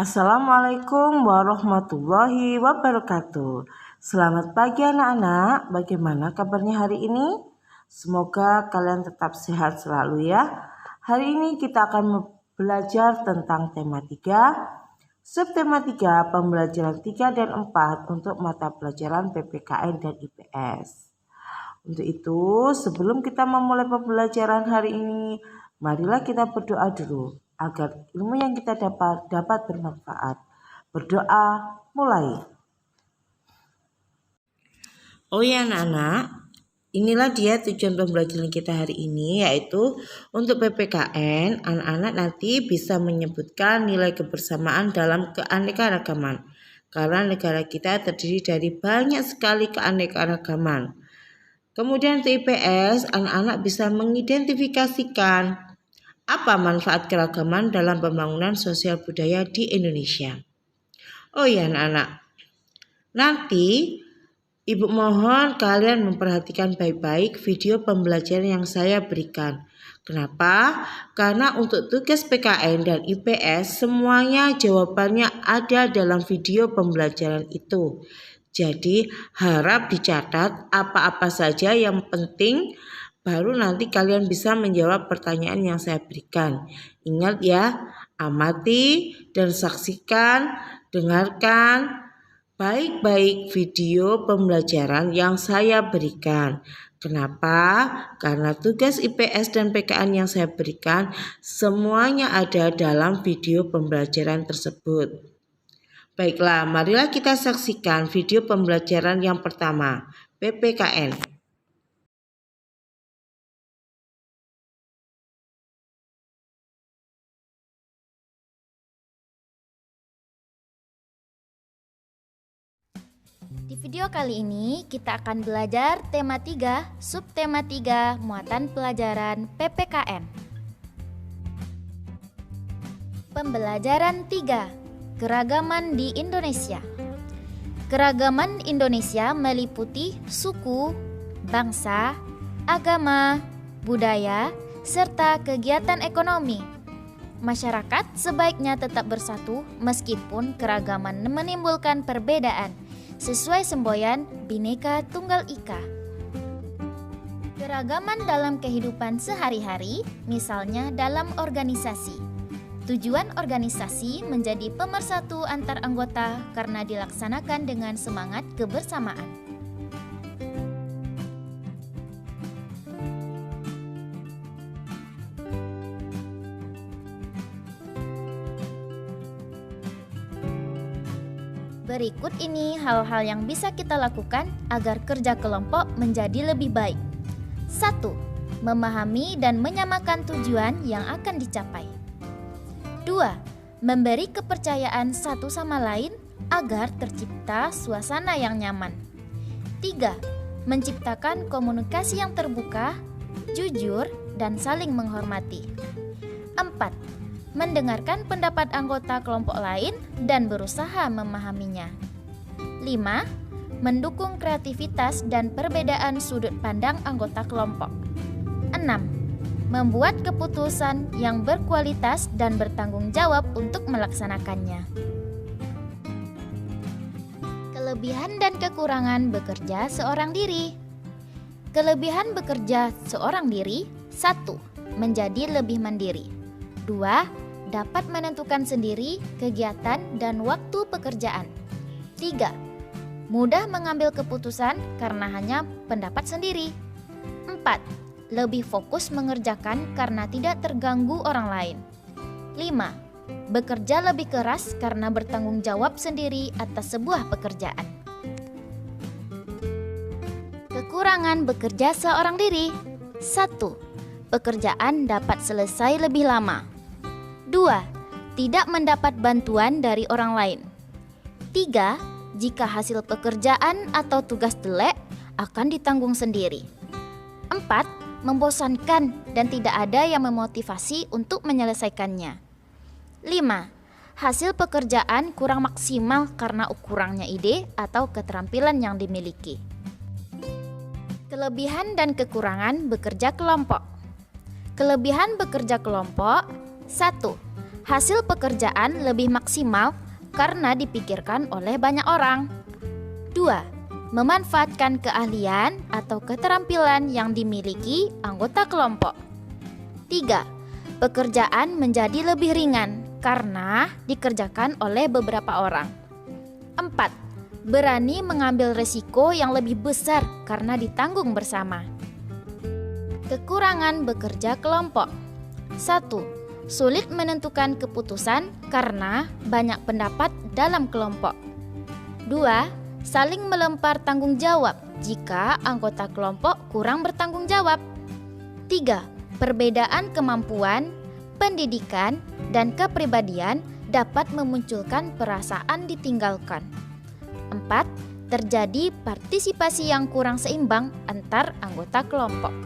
Assalamualaikum warahmatullahi wabarakatuh. Selamat pagi anak-anak, bagaimana kabarnya hari ini? Semoga kalian tetap sehat selalu ya. Hari ini kita akan belajar tentang tema 3, subtema 3, pembelajaran 3 dan 4 untuk mata pelajaran PPKN dan IPS. Untuk itu, sebelum kita memulai pembelajaran hari ini, marilah kita berdoa dulu agar ilmu yang kita dapat bermanfaat. Berdoa mulai. Oh ya anak-anak, inilah dia tujuan pembelajaran kita hari ini, yaitu untuk PPKN, anak-anak nanti bisa menyebutkan nilai kebersamaan dalam keanekaragaman. Karena negara kita terdiri dari banyak sekali keanekaragaman. Kemudian untuk IPS, anak-anak bisa mengidentifikasikan apa manfaat keragaman dalam pembangunan sosial budaya di Indonesia. Oh ya anak-anak, nanti Ibu mohon kalian memperhatikan baik-baik video pembelajaran yang saya berikan. Kenapa? Karena untuk tugas PKN dan IPS semuanya jawabannya ada dalam video pembelajaran itu. Jadi harap dicatat apa-apa saja yang penting, baru nanti kalian bisa menjawab pertanyaan yang saya berikan. Ingat ya, amati dan saksikan, dengarkan baik-baik video pembelajaran yang saya berikan. Kenapa? Karena tugas IPS dan PKN yang saya berikan semuanya ada dalam video pembelajaran tersebut. Baiklah, marilah kita saksikan video pembelajaran yang pertama, PPKN. Di video kali ini kita akan belajar tema 3, subtema 3, muatan pelajaran PPKN. Pembelajaran 3, keragaman di Indonesia. Keragaman Indonesia meliputi suku, bangsa, agama, budaya, serta kegiatan ekonomi. Masyarakat sebaiknya tetap bersatu meskipun keragaman menimbulkan perbedaan, sesuai semboyan Bhinneka Tunggal Ika. Keragaman dalam kehidupan sehari-hari, misalnya dalam organisasi. Tujuan organisasi menjadi pemersatu antar anggota karena dilaksanakan dengan semangat kebersamaan. Berikut ini hal-hal yang bisa kita lakukan agar kerja kelompok menjadi lebih baik. 1. Memahami dan menyamakan tujuan yang akan dicapai. 2. Memberi kepercayaan satu sama lain agar tercipta suasana yang nyaman. 3. Menciptakan komunikasi yang terbuka, jujur, dan saling menghormati. 4. Mendengarkan pendapat anggota kelompok lain dan berusaha memahaminya. 5. Mendukung kreativitas dan perbedaan sudut pandang anggota kelompok. 6. Membuat keputusan yang berkualitas dan bertanggung jawab untuk melaksanakannya. Kelebihan dan kekurangan bekerja seorang diri. Kelebihan bekerja seorang diri: 1. Menjadi lebih mandiri. 2. Dapat menentukan sendiri kegiatan dan waktu pekerjaan. 3. Mudah mengambil keputusan karena hanya pendapat sendiri. 4. Lebih fokus mengerjakan karena tidak terganggu orang lain. 5. Bekerja lebih keras karena bertanggung jawab sendiri atas sebuah pekerjaan. Kekurangan bekerja seorang diri: 1. Pekerjaan dapat selesai lebih lama. 2. Tidak mendapat bantuan dari orang lain. 3. Jika hasil pekerjaan atau tugas jelek, akan ditanggung sendiri. 4. Membosankan dan tidak ada yang memotivasi untuk menyelesaikannya. 5. Hasil pekerjaan kurang maksimal karena kurangnya ide atau keterampilan yang dimiliki. Kelebihan dan kekurangan bekerja kelompok. Kelebihan bekerja kelompok: 1. Hasil pekerjaan lebih maksimal karena dipikirkan oleh banyak orang. 2. Memanfaatkan keahlian atau keterampilan yang dimiliki anggota kelompok. 3. Pekerjaan menjadi lebih ringan karena dikerjakan oleh beberapa orang. 4. Berani mengambil resiko yang lebih besar karena ditanggung bersama. Kekurangan bekerja kelompok. 1. Sulit menentukan keputusan karena banyak pendapat dalam kelompok. 2. Saling melempar tanggung jawab jika anggota kelompok kurang bertanggung jawab. 3. Perbedaan kemampuan, pendidikan, dan kepribadian dapat memunculkan perasaan ditinggalkan. 4. Terjadi partisipasi yang kurang seimbang antar anggota kelompok.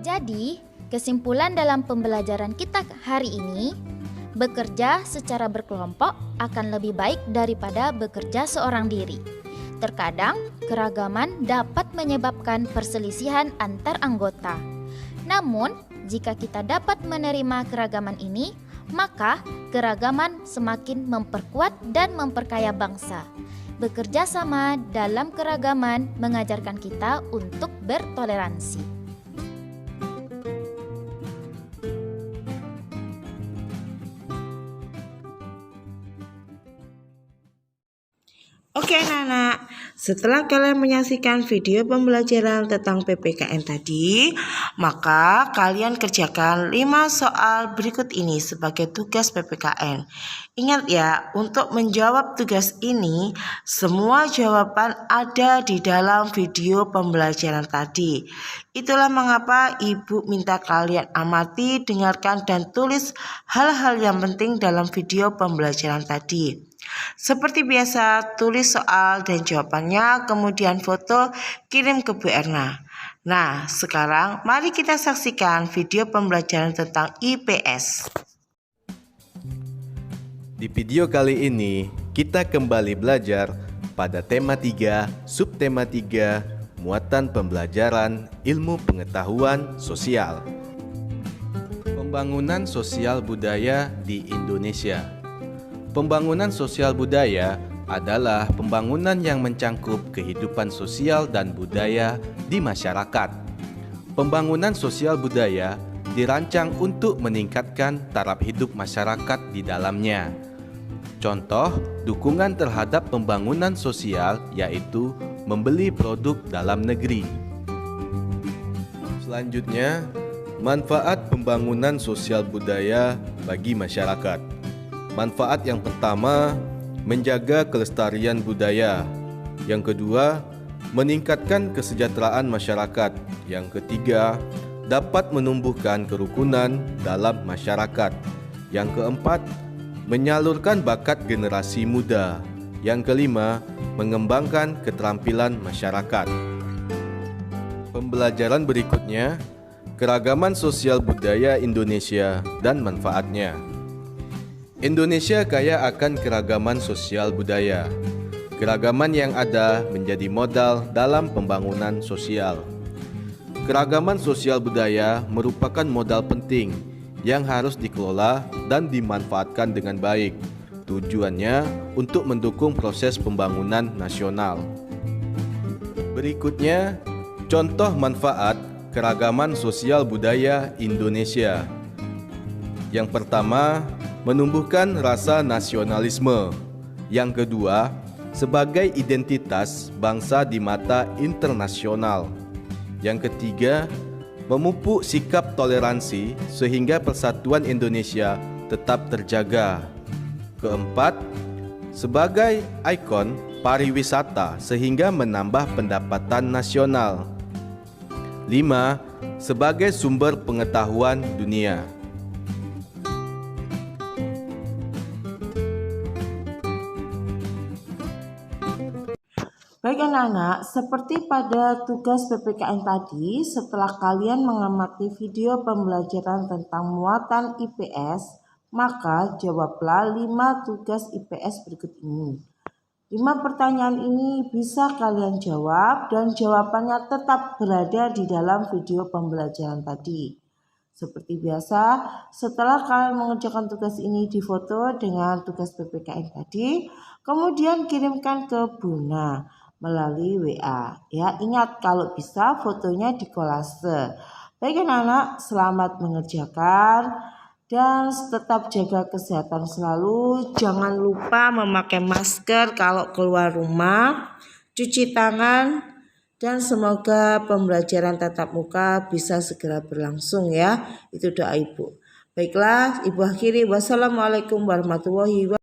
Jadi, kesimpulan dalam pembelajaran kita hari ini, bekerja secara berkelompok akan lebih baik daripada bekerja seorang diri. Terkadang, keragaman dapat menyebabkan perselisihan antar anggota. Namun, jika kita dapat menerima keragaman ini, maka keragaman semakin memperkuat dan memperkaya bangsa. Bekerja sama dalam keragaman mengajarkan kita untuk bertoleransi. Oke anak-anak, setelah kalian menyaksikan video pembelajaran tentang PPKN tadi, maka kalian kerjakan 5 soal berikut ini sebagai tugas PPKN. Ingat ya, untuk menjawab tugas ini, semua jawaban ada di dalam video pembelajaran tadi. Itulah mengapa Ibu minta kalian amati, dengarkan, dan tulis hal-hal yang penting dalam video pembelajaran tadi. Seperti biasa, tulis soal dan jawabannya, kemudian foto, kirim ke Bu Erna. Nah, sekarang mari kita saksikan video pembelajaran tentang IPS. Di video kali ini, kita kembali belajar pada tema 3, subtema 3, muatan pembelajaran ilmu pengetahuan sosial. Pembangunan sosial budaya di Indonesia. Pembangunan sosial budaya adalah pembangunan yang mencangkup kehidupan sosial dan budaya di masyarakat. Pembangunan sosial budaya dirancang untuk meningkatkan taraf hidup masyarakat di dalamnya. Contoh dukungan terhadap pembangunan sosial yaitu membeli produk dalam negeri. Selanjutnya, manfaat pembangunan sosial budaya bagi masyarakat. Manfaat yang pertama, menjaga kelestarian budaya. Yang kedua, meningkatkan kesejahteraan masyarakat. Yang ketiga, dapat menumbuhkan kerukunan dalam masyarakat. Yang keempat, menyalurkan bakat generasi muda. Yang kelima, mengembangkan keterampilan masyarakat. Pembelajaran berikutnya, keragaman sosial budaya Indonesia dan manfaatnya. Indonesia kaya akan keragaman sosial budaya. Keragaman yang ada menjadi modal dalam pembangunan sosial. Keragaman sosial budaya merupakan modal penting yang harus dikelola dan dimanfaatkan dengan baik. Tujuannya untuk mendukung proses pembangunan nasional. Berikutnya, contoh manfaat keragaman sosial budaya Indonesia. Yang pertama, menumbuhkan rasa nasionalisme. Yang kedua, sebagai identitas bangsa di mata internasional. Yang ketiga, memupuk sikap toleransi sehingga persatuan Indonesia tetap terjaga. Keempat, sebagai ikon pariwisata sehingga menambah pendapatan nasional. 5. Sebagai sumber pengetahuan dunia. Baik anak-anak, seperti pada tugas PPKN tadi, setelah kalian mengamati video pembelajaran tentang muatan IPS, maka jawablah 5 tugas IPS berikut ini. 5 pertanyaan ini bisa kalian jawab dan jawabannya tetap berada di dalam video pembelajaran tadi. Seperti biasa, setelah kalian mengerjakan tugas ini difoto dengan tugas PPKN tadi, kemudian kirimkan ke Buna melalui WA. Ya, ingat kalau bisa fotonya dikolase. Baik anak-anak, selamat mengerjakan dan tetap jaga kesehatan selalu. Jangan lupa memakai masker kalau keluar rumah, cuci tangan, dan semoga pembelajaran tatap muka bisa segera berlangsung ya. Itu doa Ibu. Baiklah, Ibu akhiri. Wassalamualaikum warahmatullahi wabarakatuh.